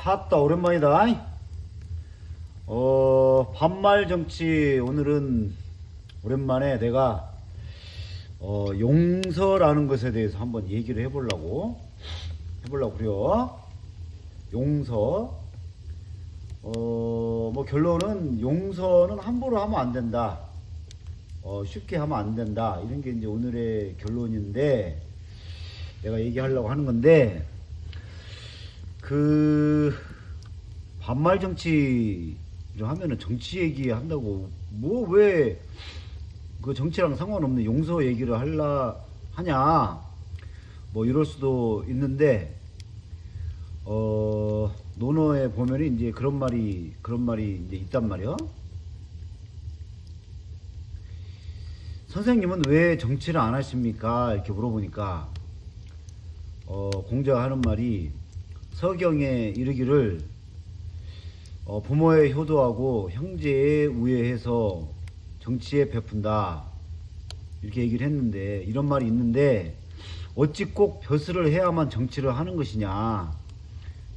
핫다 오랜만이다. 반말 정치 오늘은 오랜만에 내가 용서라는 것에 대해서 한번 얘기를 해보려고 그래요. 용서. 뭐 결론은 용서는 함부로 하면 안 된다. 쉽게 하면 안 된다. 이런 게 이제 오늘의 결론인데 내가 얘기하려고 하는 건데 반말 정치를 하면은 정치 얘기 한다고 뭐 왜 그 정치랑 상관없는 용서 얘기를 하냐 뭐 이럴 수도 있는데 논어에 보면은 이제 그런 말이 이제 있단 말이야. 선생님은 왜 정치를 안 하십니까? 이렇게 물어보니까 공자가 하는 말이 서경에 이르기를 부모에 효도하고 형제에 우애해서 정치에 베푼다 이렇게 얘기를 했는데, 이런 말이 있는데 어찌 꼭 벼슬을 해야만 정치를 하는 것이냐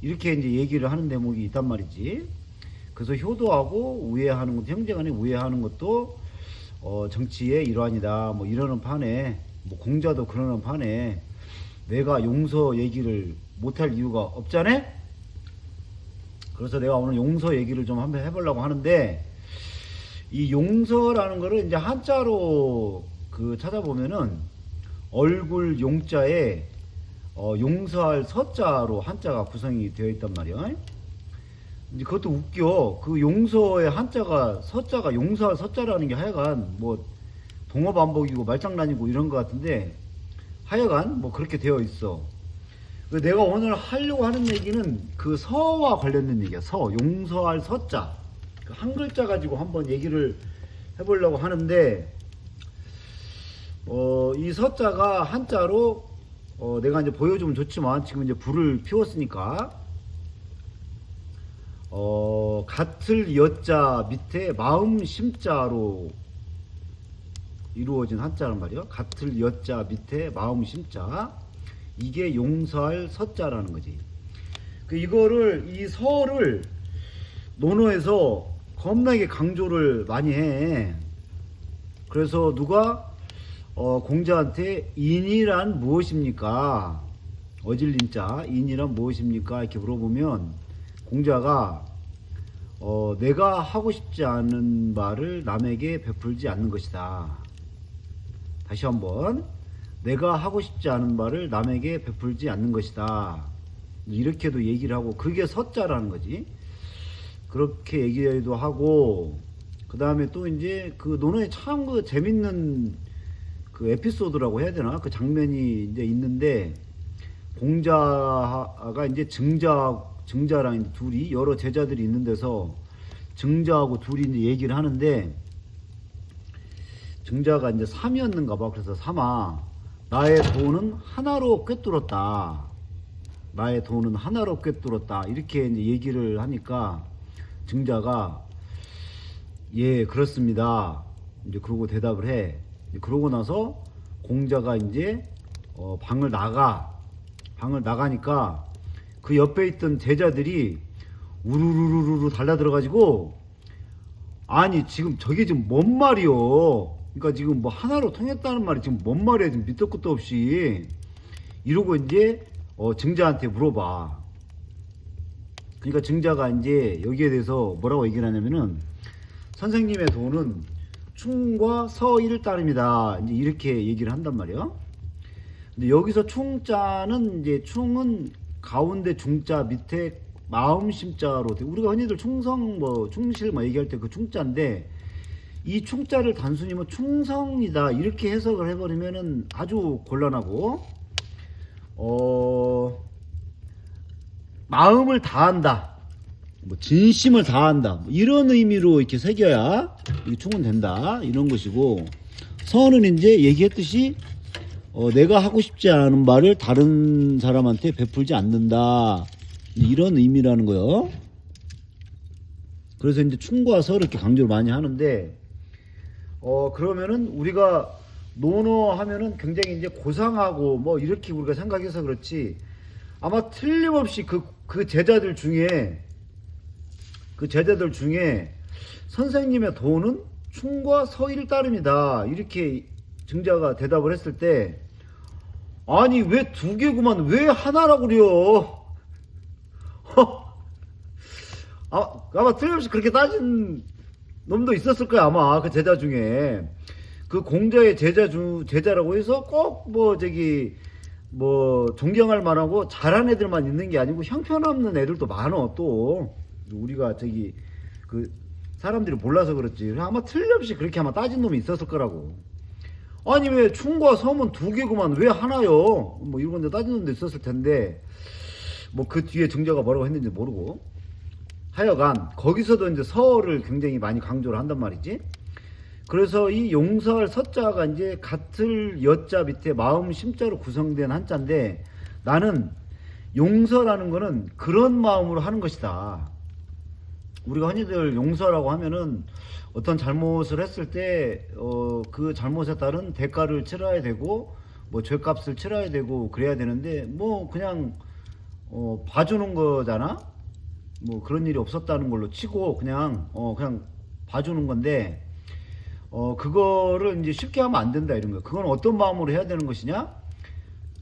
이렇게 이제 얘기를 하는 대목이 있단 말이지. 그래서 효도하고 우애하는 것도, 형제간에 우애하는 것도 정치의 일환이다 뭐 이러는 판에, 뭐 공자도 그러는 판에 내가 용서 얘기를 못할 이유가 없잖아. 그래서 내가 오늘 용서 얘기를 좀 한번 해보려고 하는데, 이 용서라는 거를 이제 한자로 찾아보면은 얼굴 용자에 용서할 서자로 한자가 구성이 되어 있단 말이야. 이제 그것도 웃겨. 그 용서의 한자가 서자가 용서할 서자라는 게 하여간 뭐 동어반복이고 말장난이고 이런 것 같은데 하여간 뭐 그렇게 되어 있어. 내가 오늘 하려고 하는 얘기는 그 서와 관련된 얘기야. 용서할 서자. 한 글자 가지고 한번 얘기를 해보려고 하는데, 이 서자가 한자로, 내가 이제 보여주면 좋지만 지금 이제 불을 피웠으니까, 같을 여자 밑에 마음 심자로 이루어진 한자란 말이야. 같을 여자 밑에 마음 심자. 이게 용서할 서자라는 거지. 이 서를 논어에서 겁나게 강조를 많이 해. 그래서 누가 공자한테 인이란 무엇입니까? 어질린자 인이란 무엇입니까? 이렇게 물어보면 공자가 내가 하고 싶지 않은 말을 남에게 베풀지 않는 것이다. 다시 한번, 내가 하고 싶지 않은 말을 남에게 베풀지 않는 것이다. 이렇게도 얘기를 하고, 그게 서자라는 거지. 그렇게 얘기도 하고, 그 다음에 또 이제 그 논어에 참 재밌는 그 에피소드라고 해야 되나? 그 장면이 이제 있는데, 공자가 이제 증자랑 이제 둘이, 여러 제자들이 있는 데서 증자하고 둘이 이제 얘기를 하는데, 증자가 이제 삼이었는가 봐. 그래서 삼아, 나의 돈은 하나로 꿰뚫었다. 나의 돈은 하나로 꿰뚫었다. 이렇게 이제 얘기를 하니까, 증자가 예 그렇습니다 이제 그러고 대답을 해. 그러고 나서 공자가 이제 방을 나가니까 그 옆에 있던 제자들이 우르르르르 달라들어가지고, 아니 지금 저게 지금 뭔 말이요? 그러니까 지금 뭐 하나로 통했다는 말이 지금 뭔 말이야? 지금 밑도 끝도 없이 이러고 이제 증자한테 물어봐. 그러니까 증자가 이제 여기에 대해서 뭐라고 얘기를 하냐면은, 선생님의 돈은 충과 서일 따름이다. 이제 이렇게 얘기를 한단 말이야. 근데 여기서 충자는 이제 충은 가운데 중자 밑에 마음 심자로, 우리가 흔히들 충성 뭐 충실 뭐 얘기할 때 그 충자인데, 이 충자를 단순히 뭐 충성이다 이렇게 해석을 해버리면은 아주 곤란하고, 마음을 다한다, 뭐 진심을 다한다, 뭐 이런 의미로 이렇게 새겨야 이 충은 된다 이런 것이고, 서는 이제 얘기했듯이 내가 하고 싶지 않은 말을 다른 사람한테 베풀지 않는다 이런 의미라는 거요. 그래서 이제 충과 서를 이렇게 강조를 많이 하는데, 그러면은 우리가 논어 하면은 굉장히 이제 고상하고 뭐 이렇게 우리가 생각해서 그렇지, 아마 틀림없이 그 제자들 중에 선생님의 도는 충과 서일 따름이다. 이렇게 증자가 대답을 했을 때, 아니 왜 두 개구만 왜 하나라고 그래요? 아마 틀림없이 그렇게 따진 놈도 있었을 거야. 아마 그 제자 중에 그 공자의 제자라고 해서 꼭 존경할 만하고 잘한 애들만 있는 게 아니고 형편없는 애들도 많어. 또 우리가 그 사람들이 몰라서 그렇지. 아마 틀림없이 그렇게 아마 따진 놈이 있었을 거라고. 아니 왜 충과 섬은 두 개구만 왜 하나요? 뭐 이런 건데 따진 놈도 있었을 텐데, 뭐 그 뒤에 증자가 뭐라고 했는지 모르고, 하여간 거기서도 이제 서를 굉장히 많이 강조를 한단 말이지. 그래서 이 용서할 서자가 이제 같을 여자 밑에 마음 심자로 구성된 한자인데, 나는 용서라는 거는 그런 마음으로 하는 것이다. 우리가 흔히들 용서라고 하면은 어떤 잘못을 했을 때 그 잘못에 따른 대가를 치러야 되고 뭐 죄값을 치러야 되고 그래야 되는데, 뭐 그냥 봐주는 거잖아. 뭐 그런 일이 없었다는 걸로 치고 그냥 봐주는 건데, 그거를 이제 쉽게 하면 안 된다 이런 거야. 그건 어떤 마음으로 해야 되는 것이냐?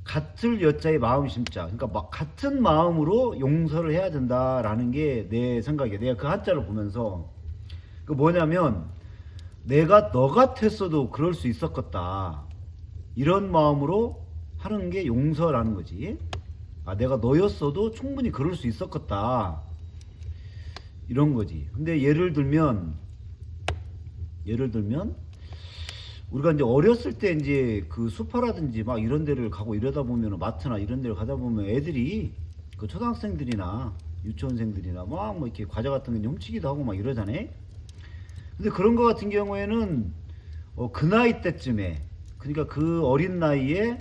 같을 여자의 마음 심자. 그러니까 같은 마음으로 용서를 해야 된다라는 게 내 생각이야. 내가 그 한자를 보면서 그 뭐냐면, 내가 너 같았어도 그럴 수 있었겠다. 이런 마음으로 하는 게 용서라는 거지. 아, 내가 너였어도 충분히 그럴 수 있었겠다. 이런 거지. 근데 예를 들면 우리가 이제 어렸을 때 이제 그 수파라든지 막 이런 데를 가고 이러다 보면, 마트나 이런 데를 가다 보면 애들이 그 초등학생들이나 유치원생들이나 막 뭐 이렇게 과자 같은 거 훔치기도 하고 막 이러잖아. 근데 그런 거 같은 경우에는 그 나이 때쯤에, 그러니까 그 어린 나이에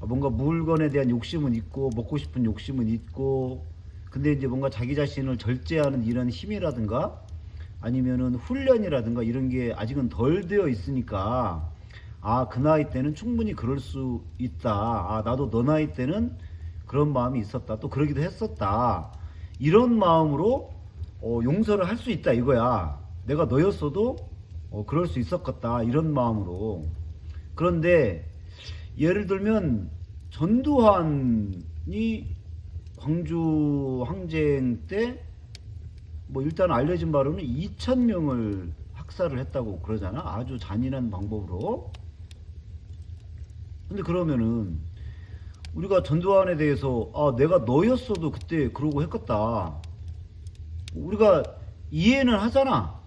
뭔가 물건에 대한 욕심은 있고 먹고 싶은 욕심은 있고, 근데 이제 뭔가 자기 자신을 절제하는 이런 힘이라든가 아니면은 훈련이라든가 이런 게 아직은 덜 되어 있으니까, 아, 그 나이 때는 충분히 그럴 수 있다. 아, 나도 너 나이 때는 그런 마음이 있었다. 또 그러기도 했었다. 이런 마음으로 용서를 할 수 있다 이거야. 내가 너였어도 그럴 수 있었겠다. 이런 마음으로. 그런데 예를 들면 전두환이 광주 항쟁 때 뭐 일단 알려진 바로는 2,000명을 학살을 했다고 그러잖아. 아주 잔인한 방법으로. 근데 그러면은 우리가 전두환에 대해서, 아, 내가 너였어도 그때 그러고 했겠다. 우리가 이해는 하잖아.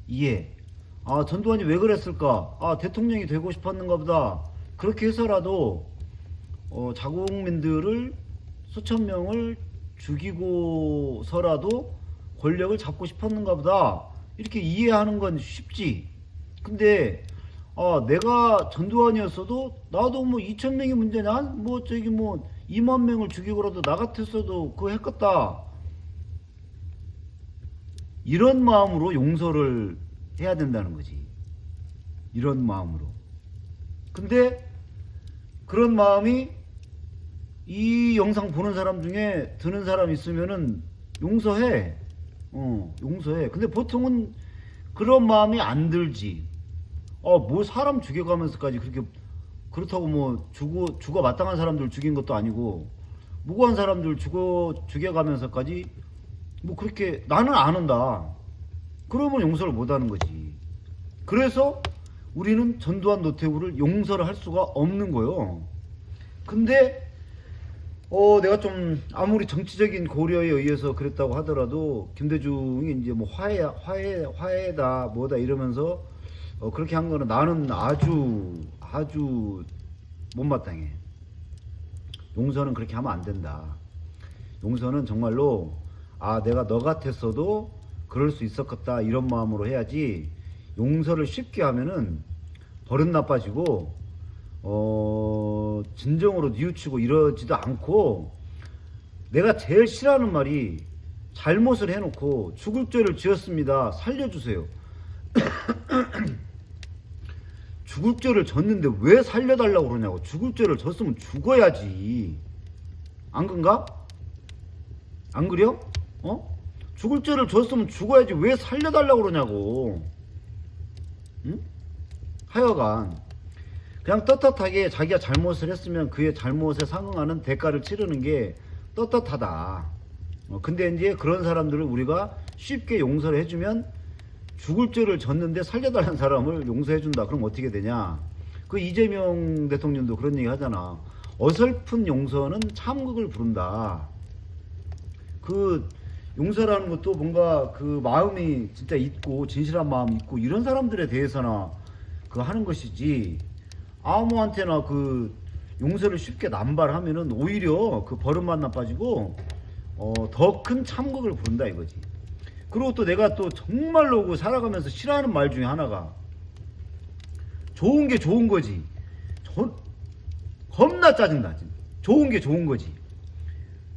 이해. 아, 전두환이 왜 그랬을까? 아, 대통령이 되고 싶었는가 보다. 그렇게 해서라도 자국민들을 수천 명을 죽이고서라도 권력을 잡고 싶었는가 보다. 이렇게 이해하는 건 쉽지. 근데 내가 전두환이었어도 나도 뭐 2,000명이 문제냐? 뭐 2만 명을 죽이고라도 나 같았어도 그거 했겠다. 이런 마음으로 용서를 해야 된다는 거지. 이런 마음으로. 근데 그런 마음이 이 영상 보는 사람 중에 드는 사람 있으면은 용서해. 용서해. 근데 보통은 그런 마음이 안 들지. 뭐 사람 죽여가면서까지 그렇다고 뭐 죽어 마땅한 사람들 죽인 것도 아니고, 무고한 사람들 죽여가면서까지 뭐 그렇게 나는 안 한다. 그러면 용서를 못 하는 거지. 그래서 우리는 전두환 노태우를 용서를 할 수가 없는 거예요. 근데 내가 좀 아무리 정치적인 고려에 의해서 그랬다고 하더라도 김대중이 이제 뭐 화해다 뭐다 이러면서 그렇게 한 거는 나는 아주 못마땅해. 용서는 그렇게 하면 안 된다. 용서는 정말로, 아, 내가 너 같았어도 그럴 수 있었겠다 이런 마음으로 해야지. 용서를 쉽게 하면은 버릇 나빠지고 진정으로 뉘우치고 이러지도 않고, 내가 제일 싫어하는 말이, 잘못을 해놓고 죽을 죄를 지었습니다, 살려주세요. 죽을 죄를 졌는데 왜 살려달라고 그러냐고. 죽을 죄를 졌으면 죽어야지. 안 그런가? 안 그래요? 어? 죽을 죄를 줬으면 죽어야지 왜 살려달라고 그러냐고. 응? 하여간 그냥 떳떳하게 자기가 잘못을 했으면 그의 잘못에 상응하는 대가를 치르는 게 떳떳하다. 근데 이제 그런 사람들을 우리가 쉽게 용서를 해주면 죽을 죄를 졌는데 살려달라는 사람을 용서해준다. 그럼 어떻게 되냐? 그 이재명 대통령도 그런 얘기 하잖아. 어설픈 용서는 참극을 부른다. 그 용서라는 것도 뭔가 그 마음이 진짜 있고 진실한 마음이 있고 이런 사람들에 대해서나 그 하는 것이지, 아무한테나 그 용서를 쉽게 남발하면은 오히려 그 버릇만 나빠지고 더 큰 참극을 부른다 이거지. 그리고 또 내가 또 정말로 그 살아가면서 싫어하는 말 중에 하나가, 좋은 게 좋은 거지. 겁나 짜증나. 좋은 게 좋은 거지.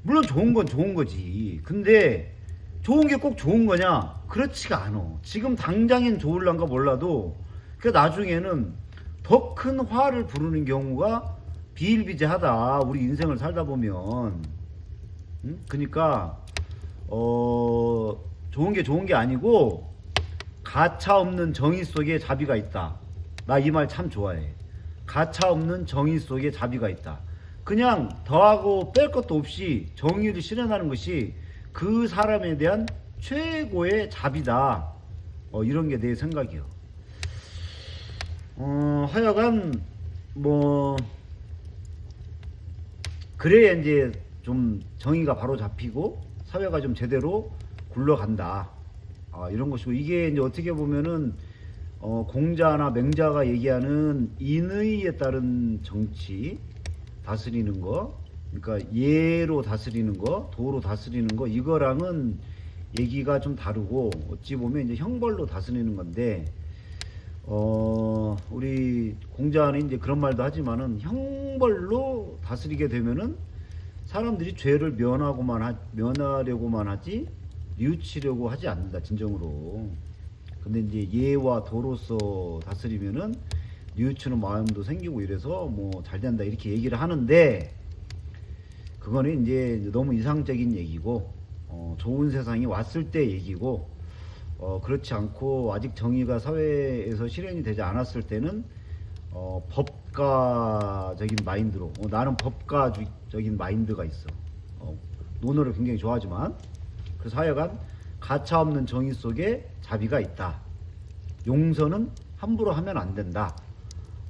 물론 좋은 건 좋은 거지. 근데 좋은 게 꼭 좋은 거냐? 그렇지가 않아. 지금 당장엔 좋을란가 몰라도 그 나중에는 더 큰 화를 부르는 경우가 비일비재하다. 우리 인생을 살다 보면. 응? 그러니까 좋은 게 좋은 게 아니고 가차 없는 정의 속에 자비가 있다. 나 이 말 참 좋아해. 가차 없는 정의 속에 자비가 있다. 그냥 더하고 뺄 것도 없이 정의를 실현하는 것이 그 사람에 대한 최고의 자비다. 이런 게 내 생각이요. 하여간 뭐 그래야 이제 좀 정의가 바로 잡히고 사회가 좀 제대로 굴러간다. 이런 것이고, 이게 이제 어떻게 보면은 공자나 맹자가 얘기하는 인의에 따른 정치 다스리는 거, 그러니까 예로 다스리는 거, 도로 다스리는 거, 이거랑은 얘기가 좀 다르고, 어찌 보면 이제 형벌로 다스리는 건데, 우리 공자는 이제 그런 말도 하지만은 형벌로 다스리게 되면은 사람들이 죄를 면하려고만 하지 뉘우치려고 하지 않는다, 진정으로. 근데 이제 예와 도로서 다스리면은 뉘우치는 마음도 생기고 이래서 뭐 잘 된다 이렇게 얘기를 하는데, 그거는 이제 너무 이상적인 얘기고, 좋은 세상이 왔을 때 얘기고, 그렇지 않고 아직 정의가 사회에서 실현이 되지 않았을 때는 법가적인 마인드로, 나는 법가적인 마인드가 있어. 논어를 굉장히 좋아하지만, 그래서 하여간 가차 없는 정의 속에 자비가 있다. 용서는 함부로 하면 안 된다.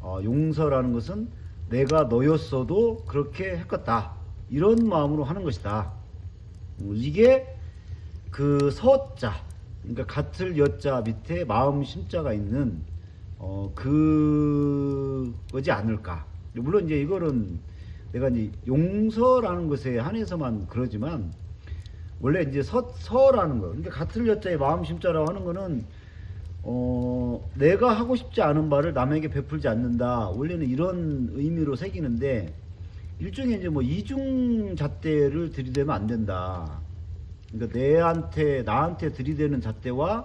용서라는 것은 내가 너였어도 그렇게 했겠다, 이런 마음으로 하는 것이다. 이게 그 서자, 그러니까 같을 여자 밑에 마음 심자가 있는 그거지 않을까. 물론 이제 이거는 내가 이제 용서라는 것에 한해서만 그러지만, 원래 이제 서라는 거, 그러니까 같을 여자의 마음 심자라고 하는 거는 내가 하고 싶지 않은 바를 남에게 베풀지 않는다. 원래는 이런 의미로 새기는데, 일종의 이제 뭐 이중 잣대를 들이대면 안 된다. 그러니까 나한테 들이대는 잣대와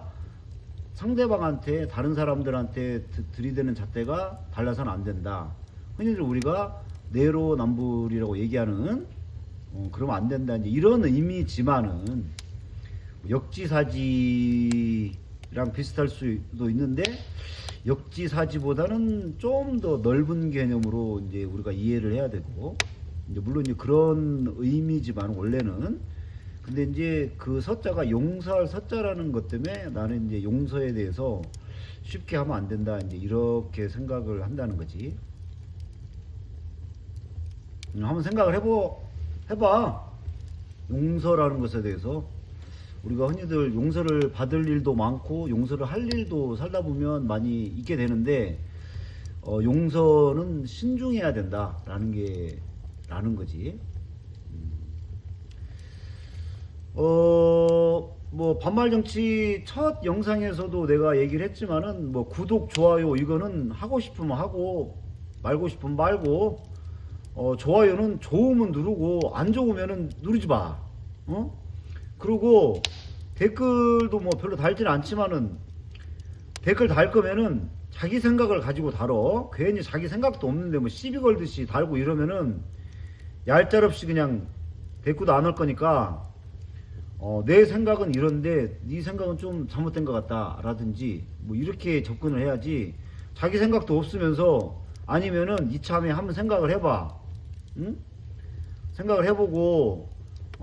상대방한테, 다른 사람들한테 들이대는 잣대가 달라서는 안 된다. 흔히들 우리가 내로남불이라고 얘기하는, 그러면 안 된다, 이제 이런 의미지만은 역지사지랑 비슷할 수도 있는데, 역지사지보다는 좀 더 넓은 개념으로 이제 우리가 이해를 해야 되고, 이제 물론 이제 그런 의미지만 원래는, 근데 이제 그 서자가 용서할 서자라는 것 때문에 나는 이제 용서에 대해서 쉽게 하면 안 된다, 이제 이렇게 생각을 한다는 거지. 한번 생각을 해봐. 용서라는 것에 대해서. 우리가 흔히들 용서를 받을 일도 많고 용서를 할 일도 살다 보면 많이 있게 되는데, 용서는 신중해야 된다라는 거지. 뭐 반말 정치 첫 영상에서도 내가 얘기를 했지만은, 뭐 구독, 좋아요 이거는 하고 싶으면 하고 말고 싶으면 말고, 좋아요는 좋으면 누르고 안 좋으면은 누르지 마. 그리고 댓글도 뭐 별로 달지는 않지만은, 댓글 달 거면은 자기 생각을 가지고 달어. 괜히 자기 생각도 없는데 뭐 시비 걸듯이 달고 이러면은 얄짤없이 그냥 댓글도 안 올 거니까 내 생각은 이런데 네 생각은 좀 잘못된 것 같다 라든지 뭐 이렇게 접근을 해야지. 자기 생각도 없으면서 아니면은 이참에 한번 생각을 해봐. 응? 생각을 해보고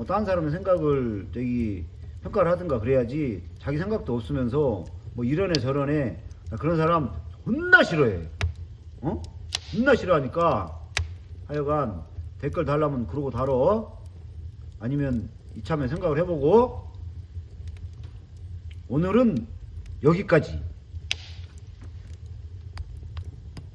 다른 사람의 생각을 저기 평가를 하든가 그래야지. 자기 생각도 없으면서 뭐 이러네 저러네. 나 그런 사람 존나 싫어해. 존나 싫어하니까 하여간 댓글 달라면 그러고 달어. 아니면 이참에 생각을 해보고. 오늘은 여기까지.